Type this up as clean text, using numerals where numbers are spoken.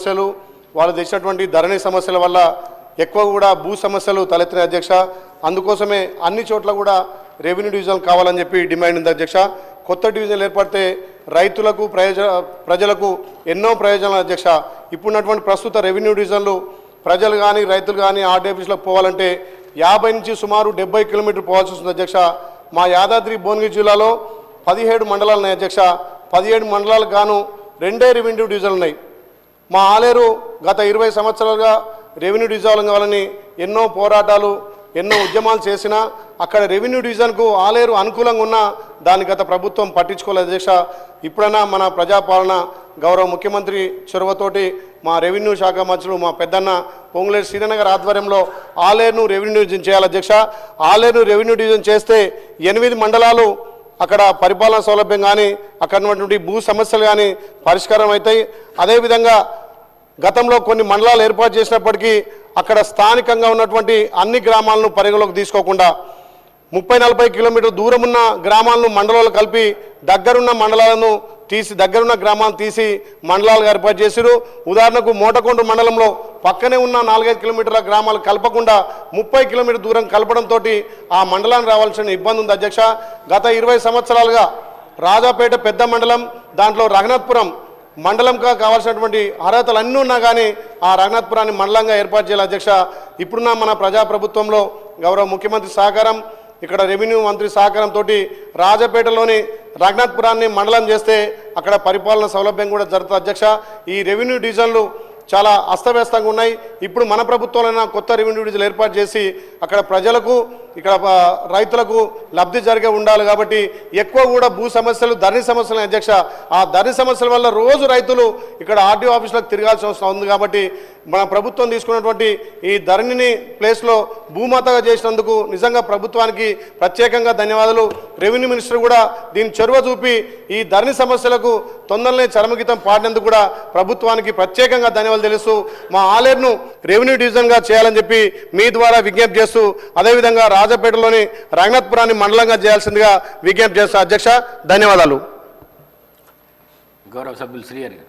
సమస్యలు వాళ్ళు తెచ్చినటువంటి ధరణి సమస్యల వల్ల ఎక్కువ కూడా భూ సమస్యలు తలెత్తిన అధ్యక్ష. అందుకోసమే అన్ని చోట్ల కూడా రెవెన్యూ డివిజన్ కావాలని చెప్పి డిమాండ్ ఉంది అధ్యక్ష. కొత్త డివిజన్లు ఏర్పడితే రైతులకు ప్రజలకు ఎన్నో ప్రయోజనాలు అధ్యక్ష. ఇప్పుడున్నటువంటి ప్రస్తుత రెవెన్యూ డివిజన్లు ప్రజలు కానీ రైతులు కానీ ఆర్డీ ఆఫీసులకు పోవాలంటే 50 నుంచి సుమారు 70 కిలోమీటర్లు పోవాల్సి వస్తుంది అధ్యక్ష. మా యాదాద్రి భువనగిరి జిల్లాలో 17 మండలాలు ఉన్నాయి అధ్యక్ష. 17 మండలాలకు గాను 2 రెవెన్యూ డివిజన్లు ఉన్నాయి. మా ఆలేరు గత 20 సంవత్సరాలుగా రెవెన్యూ డివిజన్ కావాలని ఎన్నో పోరాటాలు ఎన్నో ఉద్యమాలు చేసినా అక్కడ రెవెన్యూ డివిజన్కు ఆలేరు అనుకూలంగా ఉన్నా దాని గత ప్రభుత్వం పట్టించుకోలేదు అధ్యక్ష. ఇప్పుడైనా మన ప్రజాపాలన గౌరవ ముఖ్యమంత్రి చొరవతోటి మా రెవెన్యూ శాఖ మంత్రులు మా పెద్దన్న పొంగులేటి శ్రీధరన్ గారి ఆధ్వర్యంలో ఆలేరును రెవెన్యూ డివిజన్ చేయాలి అధ్యక్ష. ఆలేరును రెవెన్యూ డివిజన్ చేస్తే 8 మండలాలు అక్కడ పరిపాలనా సౌలభ్యం కానీ అక్కడ ఉన్నటువంటి భూ సమస్యలు కానీ పరిష్కారం అవుతాయి. అదేవిధంగా గతంలో కొన్ని మండలాలు ఏర్పాటు చేసినప్పటికీ అక్కడ స్థానికంగా ఉన్నటువంటి అన్ని గ్రామాలను పరిగణలోకి తీసుకోకుండా 30-40 కిలోమీటర్ల దూరం ఉన్న గ్రామాలను మండలాలు కలిపి దగ్గరున్న మండలాలను తీసి దగ్గరున్న గ్రామాలను తీసి మండలాలుగా ఏర్పాటు చేశారు. ఉదాహరణకు మోటకొండ మండలంలో పక్కనే ఉన్న 4-5 కిలోమీటర్ల గ్రామాలు కలపకుండా 30 కిలోమీటర్ దూరం కలపడంతో ఆ మండలానికి రావాల్సిన ఇబ్బంది ఉంది అధ్యక్ష. గత 20 సంవత్సరాలుగా రాజాపేట పెద్ద మండలం దాంట్లో రఘునాథపురం మండలంగా కావాల్సినటువంటి అర్హతలు అన్నీ ఉన్నా కానీ ఆ రఘునాథపురాన్ని మండలంగా ఏర్పాటు చేయాలి అధ్యక్ష. ఇప్పుడున్న మన ప్రజాప్రభుత్వంలో గౌరవ ముఖ్యమంత్రి సహకారం ఇక్కడ రెవెన్యూ మంత్రి సహకారంతో రాజపేటలోని రఘునాథపురాన్ని మండలం చేస్తే అక్కడ పరిపాలన సౌలభ్యం కూడా జరుగుతుంది అధ్యక్ష. ఈ రెవెన్యూ డివిజన్లు చాలా అస్తవ్యస్తంగా ఉన్నాయి. ఇప్పుడు మన ప్రభుత్వంలో కొత్త రెవెన్యూ డివిజన్లు ఏర్పాటు చేసి అక్కడ ప్రజలకు ఇక్కడ రైతులకు లబ్ధి జరిగే ఉండాలి కాబట్టి ఎక్కువ కూడా భూ సమస్యలు ధరణి సమస్యలు అధ్యక్ష. ఆ ధరణి సమస్యల వల్ల రోజు రైతులు ఇక్కడ ఆర్డీఓ ఆఫీసులకు తిరగాల్సిన అవసరం ఉంది కాబట్టి మన ప్రభుత్వం తీసుకున్నటువంటి ఈ ధరణిని ప్లేస్లో భూమాతగా చేసినందుకు నిజంగా ప్రభుత్వానికి ప్రత్యేకంగా ధన్యవాదాలు. రెవెన్యూ మినిస్టర్ కూడా దీని చొరవ చూపి ఈ ధరణి సమస్యలకు తొందరనే చరమగీతం పాడినందుకు కూడా ప్రభుత్వానికి ప్రత్యేకంగా ధన్యవాదాలు తెలుస్తూ మా ఆలేరును రెవెన్యూ డివిజన్గా చేయాలని చెప్పి మీ ద్వారా విజ్ఞప్తి చేస్తూ అదేవిధంగా రాజపేటలోని రఘునాథపురాన్ని మండలంగా చేయాల్సిందిగా విజ్ఞప్తి చేస్తూ అధ్యక్ష ధన్యవాదాలు. గౌరవ సభ్యులు శ్రీ గారు.